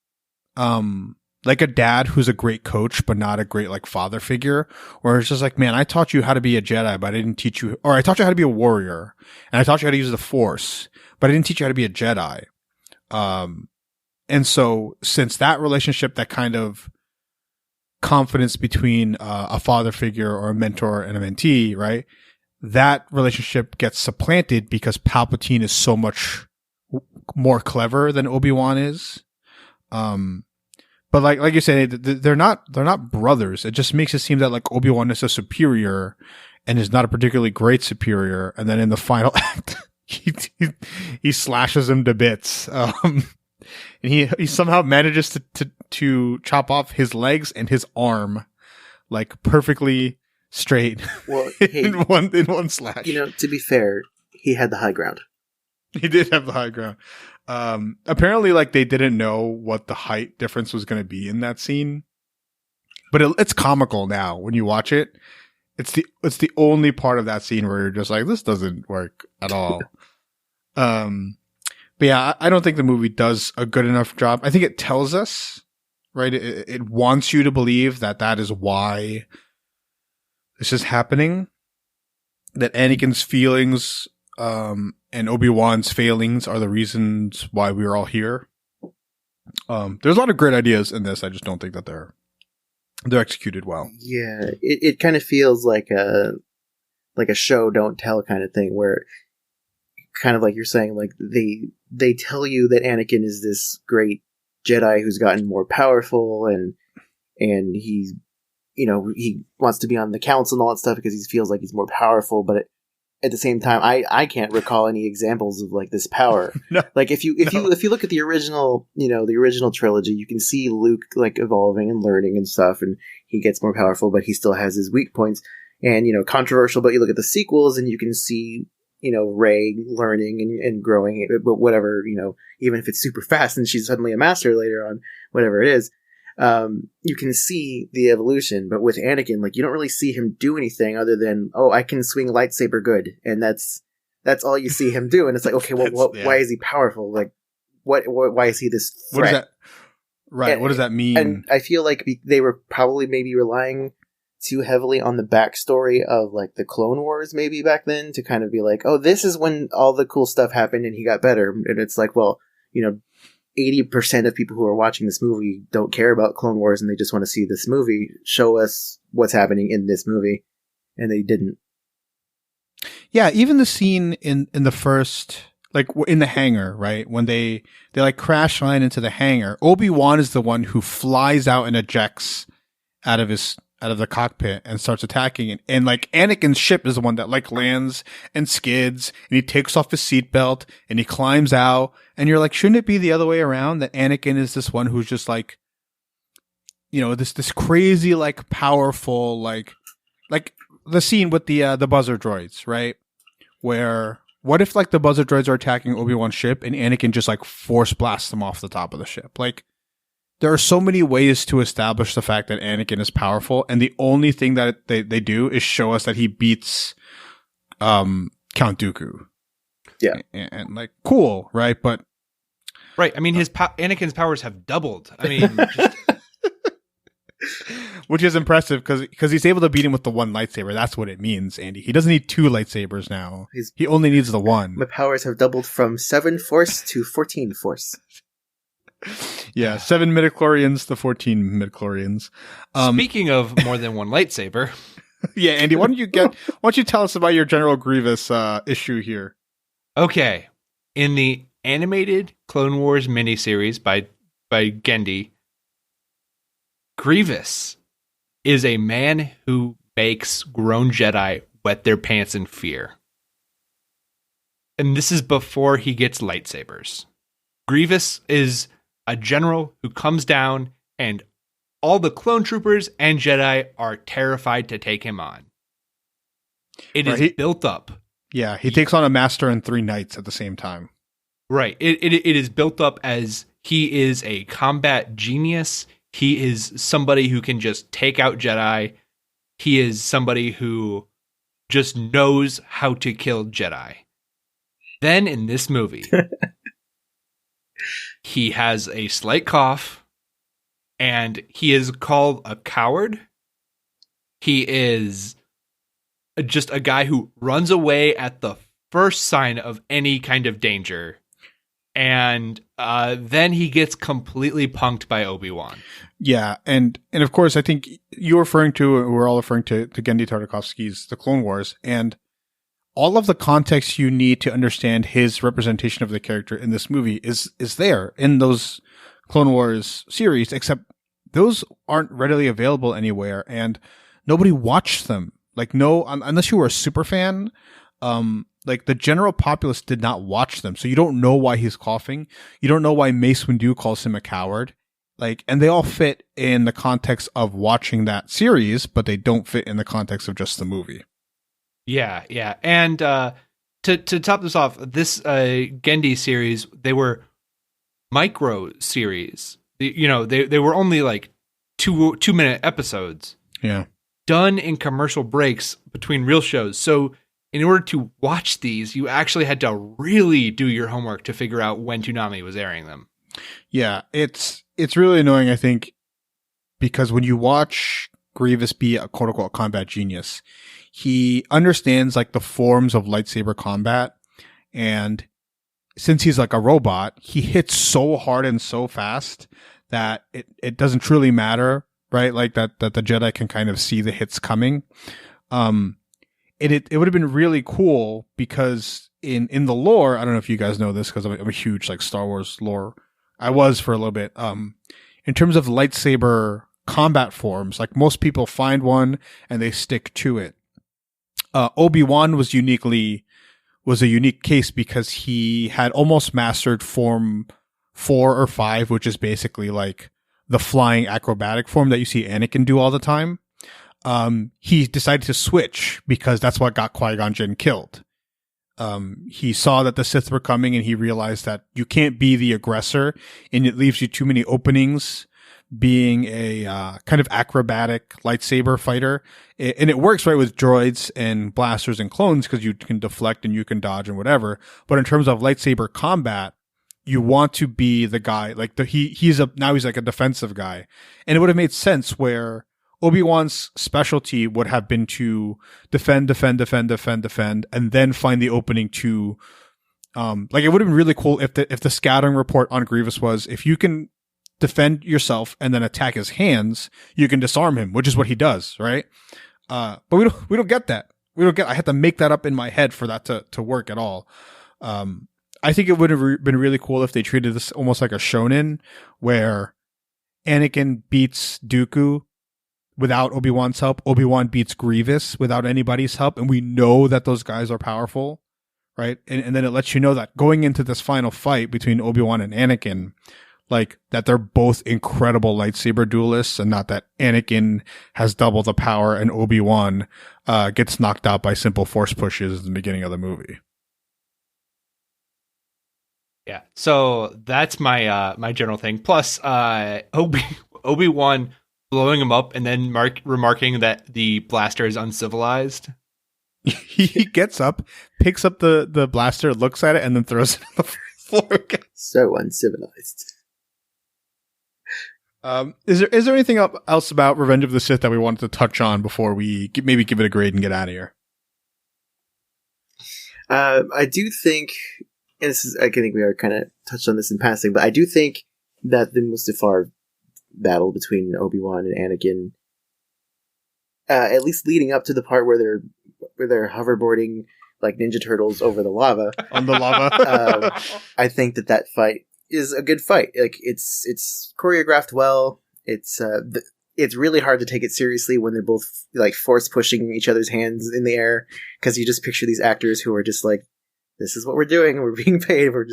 [SPEAKER 1] like a dad who's a great coach, but not a great, like, father figure, where it's just like, man, I taught you how to be a Jedi, but I didn't teach you, or I taught you how to be a warrior, and I taught you how to use the Force, but I didn't teach you how to be a Jedi. And so since that relationship, that kind of confidence between a father figure or a mentor and a mentee, right? That relationship gets supplanted because Palpatine is so much more clever than Obi-Wan is. But like you said, they're not brothers. It just makes it seem that, like, Obi-Wan is a superior and is not a particularly great superior. And then in the final act, he slashes him to bits. And he somehow manages to chop off his legs and his arm, like, perfectly straight.
[SPEAKER 3] Well, hey,
[SPEAKER 1] in one slash.
[SPEAKER 3] To be fair, he had the high ground.
[SPEAKER 1] He did have the high ground. Apparently, like, they didn't know what the height difference was going to be in that scene, but it's comical now when you watch it. It's the only part of that scene where you're just like, this doesn't work at all. But yeah, I don't think the movie does a good enough job. I think it tells us, right? It wants you to believe that is why this is happening. That Anakin's feelings, and Obi-Wan's failings are the reasons why we're all here. There's a lot of great ideas in this. I just don't think that they're executed well.
[SPEAKER 3] Yeah, it kind of feels like a show don't tell kind of thing, where kind of like you're saying, like they tell you that Anakin is this great Jedi who's gotten more powerful, and he, you know, he wants to be on the council and all that stuff because he feels like he's more powerful, but at the same time, I can't recall any examples of like this power.
[SPEAKER 1] No.
[SPEAKER 3] Like if you look at the original, you know, the original trilogy, you can see Luke like evolving and learning and stuff, and he gets more powerful, but he still has his weak points. And, you know, controversial, but you look at the sequels and you can see, you know, Rey learning and growing, but whatever, you know, even if it's super fast and she's suddenly a master later on, whatever it is, you can see the evolution. But with Anakin, like, you don't really see him do anything other than, oh, I can swing lightsaber good, and that's all you see him do. And it's like, okay, well, why is he powerful? Like, why is he this threat?
[SPEAKER 1] What does that? Right. And what does that mean?
[SPEAKER 3] And I feel like they were probably maybe relying too heavily on the backstory of like the Clone Wars maybe back then to kind of be like, oh, this is when all the cool stuff happened and he got better. And it's like, well, you know, 80% of people who are watching this movie don't care about Clone Wars and they just want to see this movie. Show us what's happening in this movie. And they didn't.
[SPEAKER 1] Yeah, even the scene in the first, like in the hangar, right? When they like crash land into the hangar, Obi-Wan is the one who flies out and ejects out of the cockpit and starts attacking. And like Anakin's ship is the one that like lands and skids, and he takes off his seatbelt and he climbs out. And you're like, shouldn't it be the other way around? That Anakin is this one who's just like, you know, this crazy, like powerful, like the scene with the buzzer droids, right? Where what if like the buzzer droids are attacking Obi-Wan's ship and Anakin just like force blasts them off the top of the ship? Like, there are so many ways to establish the fact that Anakin is powerful, and the only thing that they do is show us that he beats Count Dooku.
[SPEAKER 3] Yeah.
[SPEAKER 1] And like, cool, right? But
[SPEAKER 2] right, I mean, Anakin's powers have doubled. I mean,
[SPEAKER 1] which is impressive because he's able to beat him with the one lightsaber. That's what it means, Andy. He doesn't need two lightsabers now. He only needs the one.
[SPEAKER 3] My powers have doubled from 7 Force to 14 Force.
[SPEAKER 1] Yeah, 7 midichlorians to 14 midichlorians.
[SPEAKER 2] Speaking of more than one lightsaber.
[SPEAKER 1] Yeah, Andy, why don't you tell us about your General Grievous issue here?
[SPEAKER 2] Okay. In the animated Clone Wars miniseries by Genndy, Grievous is a man who makes grown Jedi wet their pants in fear. And this is before he gets lightsabers. Grievous is a general who comes down, and all the clone troopers and Jedi are terrified to take him on. It is built up.
[SPEAKER 1] Yeah, he takes on a master and 3 knights at the same time.
[SPEAKER 2] Right. It is built up as he is a combat genius. He is somebody who can just take out Jedi. He is somebody who just knows how to kill Jedi. Then in this movie, he has a slight cough, and he is called a coward. He is just a guy who runs away at the first sign of any kind of danger. And then he gets completely punked by Obi-Wan.
[SPEAKER 1] Yeah, and of course, I think we're all referring to Genndy Tartakovsky's The Clone Wars, and all of the context you need to understand his representation of the character in this movie is there in those Clone Wars series, except those aren't readily available anywhere, and nobody watched them. Like, no, unless you were a super fan, like the general populace did not watch them, so you don't know why he's coughing. You don't know why Mace Windu calls him a coward. Like, and they all fit in the context of watching that series, but they don't fit in the context of just the movie.
[SPEAKER 2] Yeah, yeah. And to top this off, this Gendy series, they were micro series. They were only like 2-minute episodes.
[SPEAKER 1] Yeah.
[SPEAKER 2] Done in commercial breaks between real shows. So in order to watch these, you actually had to really do your homework to figure out when Toonami was airing them.
[SPEAKER 1] Yeah, it's really annoying, I think, because when you watch Grievous be a quote-unquote combat genius, he understands like the forms of lightsaber combat, and since he's like a robot, he hits so hard and so fast that it doesn't truly matter, right? Like that the Jedi can kind of see the hits coming. It would have been really cool because in the lore, I don't know if you guys know this because I'm a huge like Star Wars lore. I was for a little bit. In terms of lightsaber combat forms, like most people find one and they stick to it. Obi-Wan was a unique case because he had almost mastered form 4 or 5, which is basically like the flying acrobatic form that you see Anakin do all the time. He decided to switch because that's what got Qui-Gon Jinn killed. He saw that the Sith were coming and he realized that you can't be the aggressor and it leaves you too many openings being a kind of acrobatic lightsaber fighter. And it works right with droids and blasters and clones because you can deflect and you can dodge and whatever. But in terms of lightsaber combat, you want to be the guy like he's like a defensive guy. And it would have made sense where Obi-Wan's specialty would have been to defend, and then find the opening to, like it would have been really cool if the scattering report on Grievous was, if you can defend yourself and then attack his hands, you can disarm him, which is what he does, right? But we don't get that. I had to make that up in my head for that to work at all. I think it would have been really cool if they treated this almost like a shonen where Anakin beats Dooku without Obi-Wan's help. Obi-Wan beats Grievous without anybody's help. And we know that those guys are powerful, right? And then it lets you know that going into this final fight between Obi-Wan and Anakin, like that they're both incredible lightsaber duelists and not that Anakin has double the power and Obi-Wan gets knocked out by simple force pushes in the beginning of the movie.
[SPEAKER 2] Yeah. So that's my my general thing. Plus Obi-Wan blowing him up and then remarking that the blaster is uncivilized.
[SPEAKER 1] He gets up, picks up the blaster, looks at it, and then throws it on the floor again.
[SPEAKER 3] So uncivilized.
[SPEAKER 1] Is there anything else about Revenge of the Sith that we wanted to touch on before we maybe give it a grade and get out of here?
[SPEAKER 3] I do think, and I think we are kind of touched on this in passing, but I do think that the Mustafar battle between Obi-Wan and Anakin, at least leading up to the part where they're hoverboarding like Ninja Turtles over the lava.
[SPEAKER 1] On the lava.
[SPEAKER 3] I think that fight is a good fight. Like it's choreographed well. It's really hard to take it seriously when they're both like force pushing each other's hands in the air, because you just picture these actors who are just like, this is what we're doing. We're being paid. We're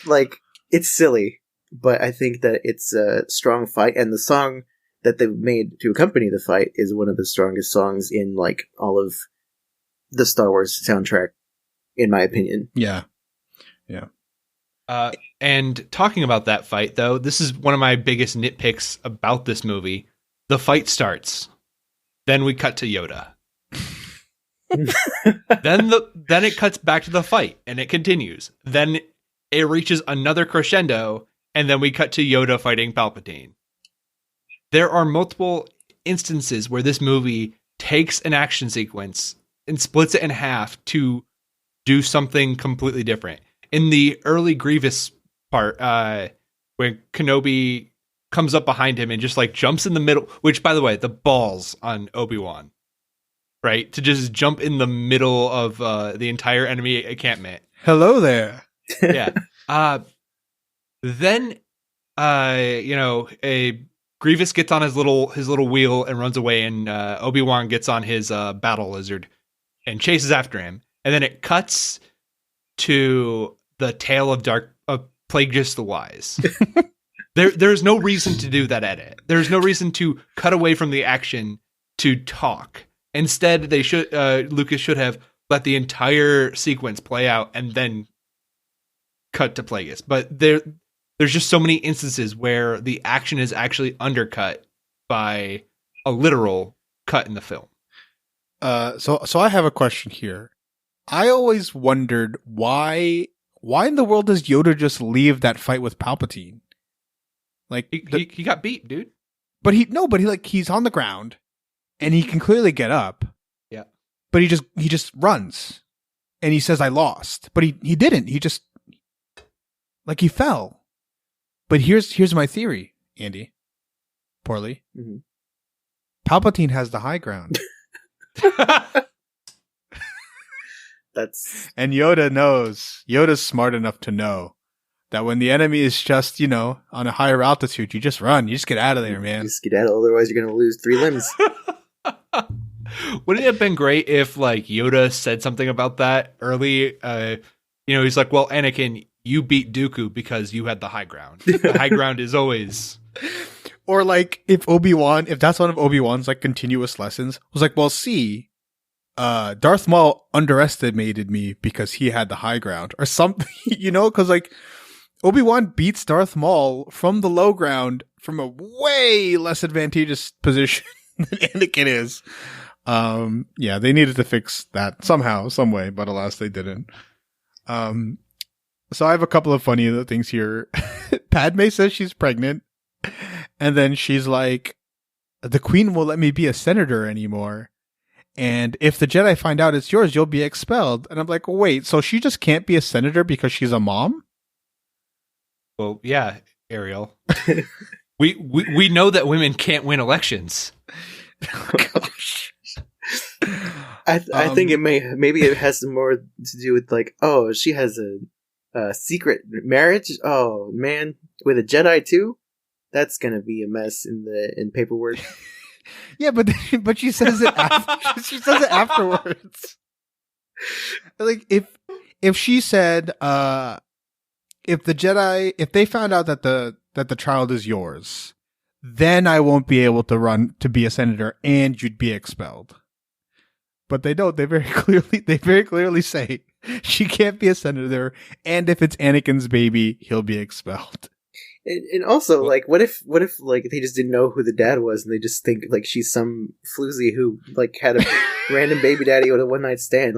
[SPEAKER 3] like, it's silly, but I think that it's a strong fight, and the song that they've made to accompany the fight is one of the strongest songs in like all of the Star Wars soundtrack, in my opinion.
[SPEAKER 1] Yeah.
[SPEAKER 2] And talking about that fight, though, this is one of my biggest nitpicks about this movie. The fight starts, then we cut to Yoda. then it cuts back to the fight, and it continues. Then it reaches another crescendo, and then we cut to Yoda fighting Palpatine. There are multiple instances where this movie takes an action sequence and splits it in half to do something completely different. In the early Grievous part, when Kenobi comes up behind him and just like jumps in the middle, which, by the way, the balls on Obi-Wan, right? To just jump in the middle of the entire enemy encampment.
[SPEAKER 1] Hello there.
[SPEAKER 2] Yeah. Then, Grievous gets on his little wheel and runs away, and Obi-Wan gets on his battle lizard and chases after him. And then it cuts to the tale of Plagueis the Wise. There's no reason to do that edit. There's no reason to cut away from the action to talk. Instead, Lucas should have let the entire sequence play out and then cut to Plagueis. But there's just so many instances where the action is actually undercut by a literal cut in the film.
[SPEAKER 1] So I have a question here. I always wondered why in the world does Yoda just leave that fight with Palpatine? Like
[SPEAKER 2] he got beat, dude.
[SPEAKER 1] But he's on the ground and he can clearly get up.
[SPEAKER 2] Yeah.
[SPEAKER 1] But he just runs and he says I lost. But he didn't. He just he fell. But here's my theory, Andy. Poorly.
[SPEAKER 3] Mm-hmm.
[SPEAKER 1] Palpatine has the high ground. And Yoda knows. Yoda's smart enough to know that when the enemy is just, on a higher altitude, you just run. You just get out of there, man.
[SPEAKER 3] You skedaddle, otherwise you're going to lose 3 limbs.
[SPEAKER 2] Wouldn't it have been great if Yoda said something about that early? He's like, well, Anakin, you beat Dooku because you had the high ground. The high ground is always...
[SPEAKER 1] Or if that's one of Obi-Wan's continuous lessons, was like, well, see, Darth Maul underestimated me because he had the high ground or something, because Obi-Wan beats Darth Maul from the low ground from a way less advantageous position than Anakin is. Yeah, they needed to fix that somehow, some way, but alas, they didn't. So I have a couple of funny other things here. Padme says she's pregnant. And then she's like, the queen won't let me be a senator anymore. And if the Jedi find out it's yours, you'll be expelled. And I'm like, wait, so she just can't be a senator because she's a mom?
[SPEAKER 2] Well, yeah, Ariel. we know that women can't win elections.
[SPEAKER 1] Gosh.
[SPEAKER 3] I think maybe it has more to do with she has a secret marriage. Oh man, with a Jedi too. That's gonna be a mess in paperwork.
[SPEAKER 1] Yeah, but she says it. She says it afterwards. If she said, if they found out that the child is yours, then I won't be able to run to be a senator, and you'd be expelled. But they don't. They very clearly say she can't be a senator, and if it's Anakin's baby, he'll be expelled.
[SPEAKER 3] And also, what if they just didn't know who the dad was, and they just think she's some floozy who had a random baby daddy with a one-night stand?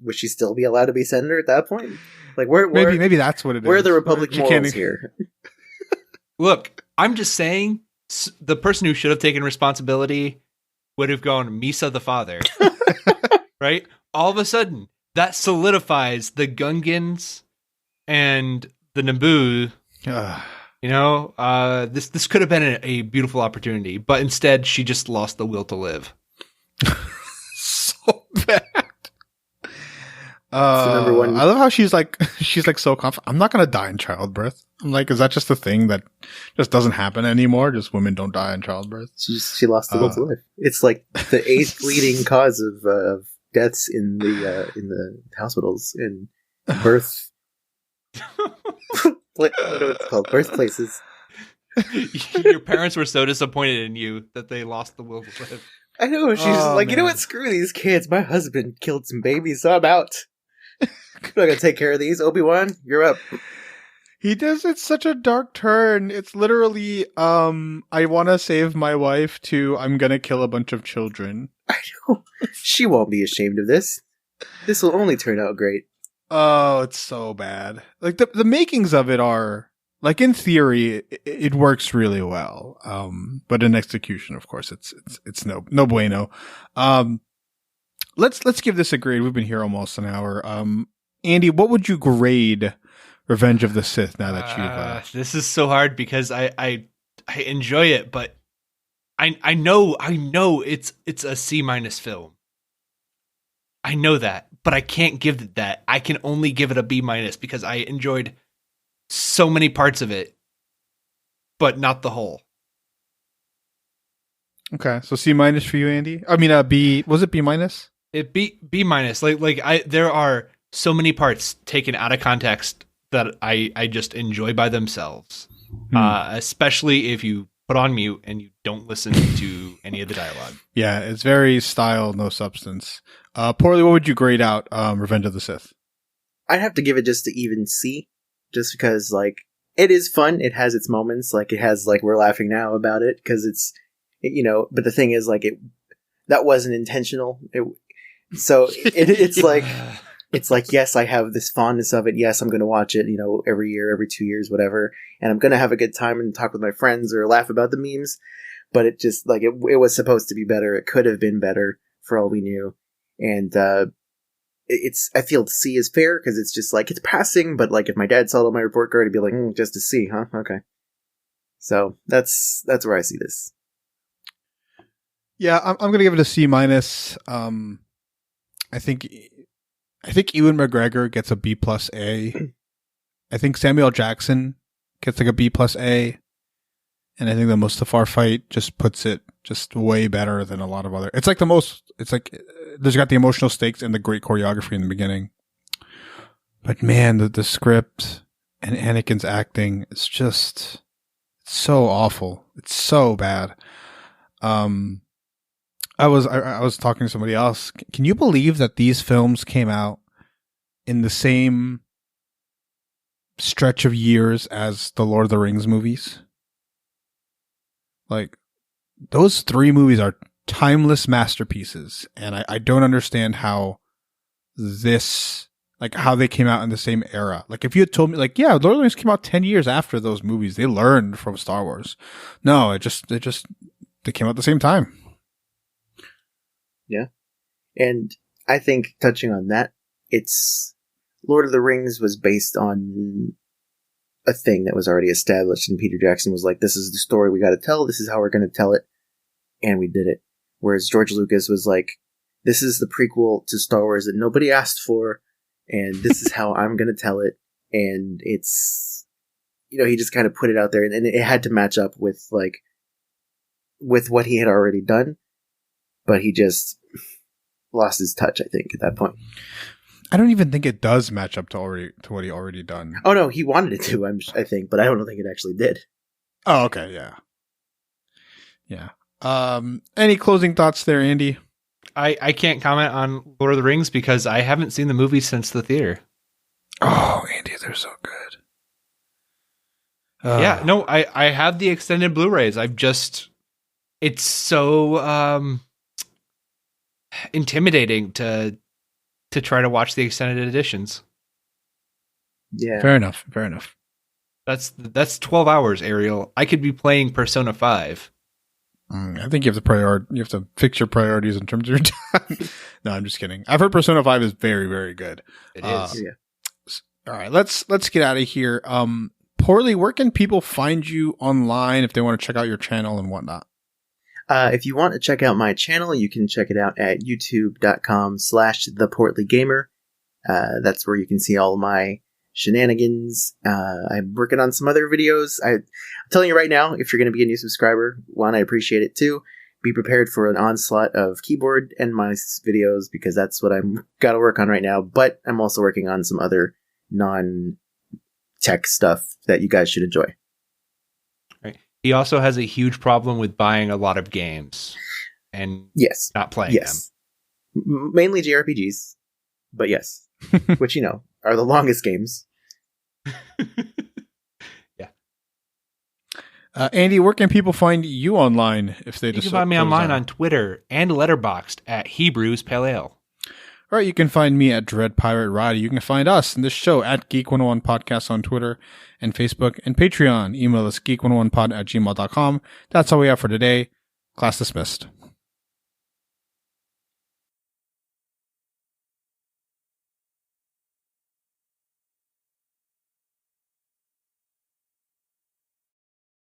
[SPEAKER 3] Would she still be allowed to be senator at that point?
[SPEAKER 1] Maybe that's what it is.
[SPEAKER 3] Where are the Republic morals here?
[SPEAKER 2] Look, I'm just saying, the person who should have taken responsibility would have gone Misa the father, right? All of a sudden, that solidifies the Gungans and the Naboo. This could have been a beautiful opportunity, but instead she just lost the will to live.
[SPEAKER 1] So bad.
[SPEAKER 3] Number one.
[SPEAKER 1] I love how she's so confident. I'm not going to die in childbirth. I'm like, is that just a thing that just doesn't happen anymore? Just women don't die in childbirth.
[SPEAKER 3] She lost the will to live. It's like the 8th leading cause of deaths in the hospitals and birth. What are it's called? Birthplaces.
[SPEAKER 2] Your parents were so disappointed in you that they lost the will to live.
[SPEAKER 3] I know. She's you know what? Screw these kids. My husband killed some babies, so I'm out. I'm not gonna take care of these. Obi-Wan, you're up.
[SPEAKER 1] He does. It's such a dark turn. It's literally, I want to save my wife to I'm gonna kill a bunch of children.
[SPEAKER 3] I know. She won't be ashamed of this. This will only turn out great.
[SPEAKER 1] Oh, it's so bad. The makings of it are in theory, it works really well. But in execution, of course, it's no bueno. Let's give this a grade. We've been here almost an hour. Andy, what would you grade Revenge of the Sith now that you've?
[SPEAKER 2] This is so hard because I enjoy it, but I know it's a C- film. I know that, but I can't give it that. I can only give it a B- because I enjoyed so many parts of it, but not the whole.
[SPEAKER 1] Okay, so C- for you, Andy. I mean, B. Was it B-?
[SPEAKER 2] It B-. There are so many parts taken out of context that I just enjoy by themselves. Especially if you put on mute and you don't listen to any of the dialogue.
[SPEAKER 1] Yeah, it's very style, no substance. Poorly, what would you grade out Revenge of the Sith?
[SPEAKER 3] I'd have to give it just to even C, just because, like, it is fun. It has its moments. Like, it has, like, we're laughing now about it because but the thing is, like, that wasn't intentional. It's like, yes, I have this fondness of it. Yes, I'm going to watch it, every year, every 2 years, whatever. And I'm going to have a good time and talk with my friends or laugh about the memes. But it just, like, it was supposed to be better. It could have been better for all we knew. And, I feel C is fair because it's just like, it's passing. But, like, if my dad saw it on my report card, he'd be like, just a C, huh? Okay. So that's where I see this.
[SPEAKER 1] Yeah, I'm going to give it a C minus. I think Ewan McGregor gets a B plus A. I think Samuel Jackson gets like a B plus A. And I think the Mustafar fight just puts it just way better than a lot of other. It's like there's got the emotional stakes and the great choreography in the beginning. But man, the script and Anakin's acting is just so awful. It's so bad. I was talking to somebody else. Can you believe that these films came out in the same stretch of years as the Lord of the Rings movies? Like, those 3 movies are timeless masterpieces, and I don't understand how how they came out in the same era. Like, if you had told me, like, yeah, Lord of the Rings came out 10 years after those movies, they learned from Star Wars. No, they came out at the same time.
[SPEAKER 3] Yeah. And I think, touching on that, it's Lord of the Rings was based on a thing that was already established, and Peter Jackson was like, this is the story we got to tell, this is how we're going to tell it, and we did it. Whereas George Lucas was like, this is the prequel to Star Wars that nobody asked for, and this is how I'm going to tell it, and it's, he just kind of put it out there, and it had to match up with what he had already done, but he just lost his touch, I think, at that point.
[SPEAKER 1] I don't even think it does match up to what he already done.
[SPEAKER 3] Oh no, he wanted it to, I think, but I don't think it actually did.
[SPEAKER 1] Oh, okay, yeah. Any closing thoughts there, Andy?
[SPEAKER 2] I can't comment on Lord of the Rings because I haven't seen the movie since the theater.
[SPEAKER 1] Oh, Andy, they're so good.
[SPEAKER 2] Yeah, no, I have the extended Blu-rays. It's so intimidating to try to watch the extended editions.
[SPEAKER 3] Yeah.
[SPEAKER 1] Fair enough.
[SPEAKER 2] That's 12 hours, Ariel. I could be playing Persona 5.
[SPEAKER 1] I think you have to fix your priorities in terms of your time. No, I'm just kidding. I've heard Persona 5 is very, very good.
[SPEAKER 2] It is.
[SPEAKER 3] Yeah.
[SPEAKER 1] All right, let's get out of here. Poorly, where can people find you online if they want to check out your channel and whatnot?
[SPEAKER 3] If you want to check out my channel, you can check it out at youtube.com/theportlygamer. That's where you can see all of my shenanigans. I'm working on some other videos. I'm telling you right now, if you're going to be a new subscriber, one, I appreciate it. Two, be prepared for an onslaught of keyboard and mouse videos because that's what I'm got to work on right now. But I'm also working on some other non-tech stuff that you guys should enjoy.
[SPEAKER 2] He also has a huge problem with buying a lot of games and not playing them.
[SPEAKER 3] Mainly JRPGs, but yes, which, are the longest games.
[SPEAKER 2] Yeah.
[SPEAKER 1] Andy, where can people find you online if they
[SPEAKER 2] You can find me online on Twitter and Letterboxd at Hebrews Pale Ale.
[SPEAKER 1] All right, you can find me at Dread Pirate Roddy. You can find us in this show at Geek 101 Podcast on Twitter and Facebook and Patreon. Email us geek101pod@gmail.com. That's all we have for today. Class dismissed.